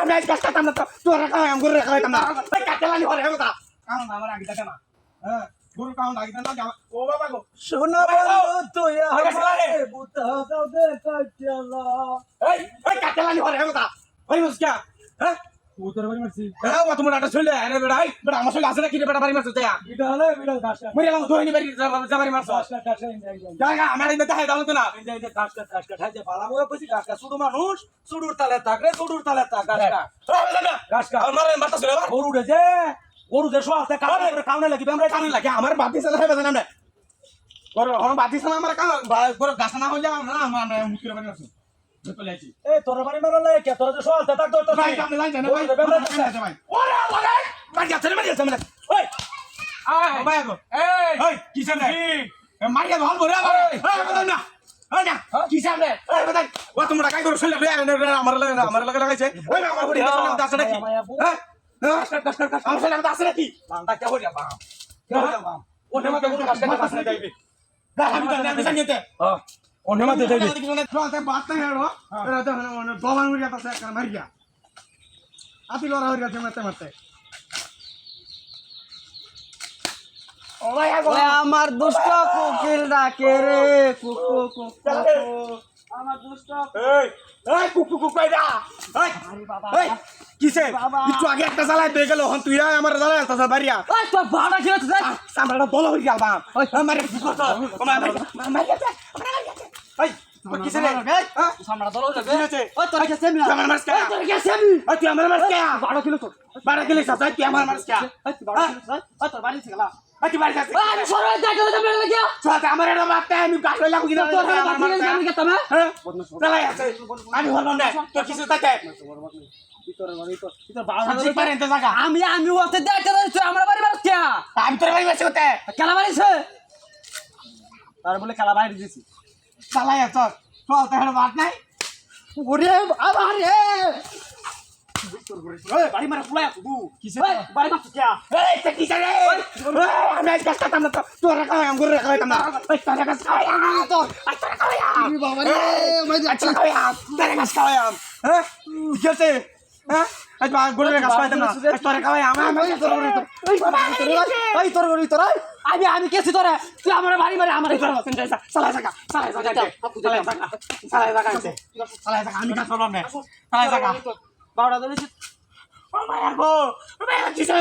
আমি আজ কাজ করতাম না তো তোরা কাম আম করে রাখা হইতাম না এই কাটেলানি হরে কথা কাম আমার আগে থাকে না হ্যাঁ গুরু কাম লাগি না ও বাবা গো শোনা বন্ধু তুই আমারে বুতা দাও দে কাটিয়ালা এই কাটেলানি হরে কথা ওই মুসকা হ্যাঁ উত্তর বাড়ি মারছি হ্যাঁ ও তোমার আটা চলে আরে বেড়া এই বেড়া আমার চলে আসে না কি রে বেড়া বাড়ি মারছ তাই এটা হলো ভিডিও কাজটা মরে গেলাম ধোইনি বাড়ি যাবারি মারছ কাজটা জায়গা আমার এই দেখাই দাও তো না কাজটা খাইতে পালাবো কইছি কাজটা ছোট মানুষ ছোটর তালে থাক রে ছোটর তালে থাক কাজটা গাছকা আমার মারতাছ রে গরু যে সোয়াতে কাউনে লাগি আমরা কানে লাগে আমার বাতি চালা হয় বাজান আমরা করো আমার বাতি চালা আমার কান করো গাছ না হইলে আমরা আমরা মুক্তি রে বাড়ি মারছ চলে আইছি এ তোর বাড়ি মারলে কে তোর যে সোয়াতে থাক তো ভাই কাম লাইন জানা ভাই ভাই ওরে ওরে মার যাচ্ছে মানে ওই আয় ভাই গো এই কি সামনে মারিয়া ভাল বরে এই বাদাম না এই না কি সামনে এই বাদাম ও তোমরা কাই করো চলে আমার লাগে লাগাইছে ওই আমার বড়ি দাস নাকি হ্যাঁ কাজ আমার সামনে দাস নাকি বান্দা কে হইয়া বাম কে হইয়া বাম ওনে মতে কোন কাজ করতে পাস না যাইবে আমি তো না জানিতে ওনে মতে যাইবে চলতে বাত না হেড়ো এরা তো দবান উড়িয়া পাশে কার মারিয়া আতি লড়া হইয়া মারতে মারতে ওই আমার দুষ্ট কোকিল ডাকে রে কুকু কুকু আমার দুষ্ট এই এই কুকু কইরা এই আরে বাবা এই কিসে একটু আগে একটা জ্বালাই দিয়ে গেল হন তুই আমার জ্বালাই আলতাছ বাড়িয়া ওই তো ভাড়া ছিল তো সামরাটা বল হই গেল বাম ওই আমার কি করছ আমার এই কিসে রে এই সামরা দল হয়ে কি হচ্ছে ওই তোর কাছে আমি তুই আমার মারছ কে তোর কাছে আমি ওই তুই আমার মারছ কে ভাড়া ছিল তো 12 কিলো সাজাই তুই আমার মারছ কে ওই তুই ভাড়া ছিল ওই তোর বাড়ি ছিল ওই তুই বাড়ি যাচ্ছে ওই আমি সরো দেখো তো মেরে লাগিয়া চল আমার এটা মারতে আমি গাছ লাগু কিনা তোর বাড়ি ছিল আমি কে তুমি হ্যাঁ জ্বালাই আছে আমি হলাম না তোর কিছু থাকে তোর বাড়ি তো তোর ভাড়া সবজি পারেন তো জায়গা আমি ওতে দেখতে তুই আমার বাড়ি মারছ কে আমি তোর বাড়ি মারছি ওতে খেলা বাড়িছে তার বলে খেলা বাইরে দিছি জ্বালাই আছে চল তো হেড় বাদ নাই ওরে আবার রে এই বাড়ি মারা পুলাই তুই কিসে বাড়ি মারছ কে এই তে কিসে রে আমি আজ কাজ করতাম না তো তোরা কাম আম করে রাখা হইতাম না ওই তোরা কাজ খাওয়াই তোর তোরা খাওয়াই বাবা রে মই আচ্ছা খাওয়াই তোরা কাজ খাওয়াই হ্যাঁ ঠিক আছে হ্যাঁ আজ বা গড়ে কাজ খাওয়াইতাম না তোরা খাওয়াই আমার ওই তোর গরি তোর আমি কেছি তোরে তুই আমার বাড়ি বাড়ি আমার ঘর আছেন যাইছা সালাই জায়গা আমি কাজ করলাম না সালাই জায়গা বাড়া ধরেছি মায়া গো মায়া কিসে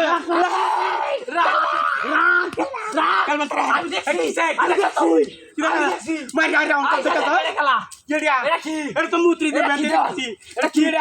কালমা তোরা আমি দেখছি তুই মারি আরে অঙ্ক থেকে তো খেলা কেডিয়া এটা তো মুত্রি দে বেঁধে রাখছি এটা কি রে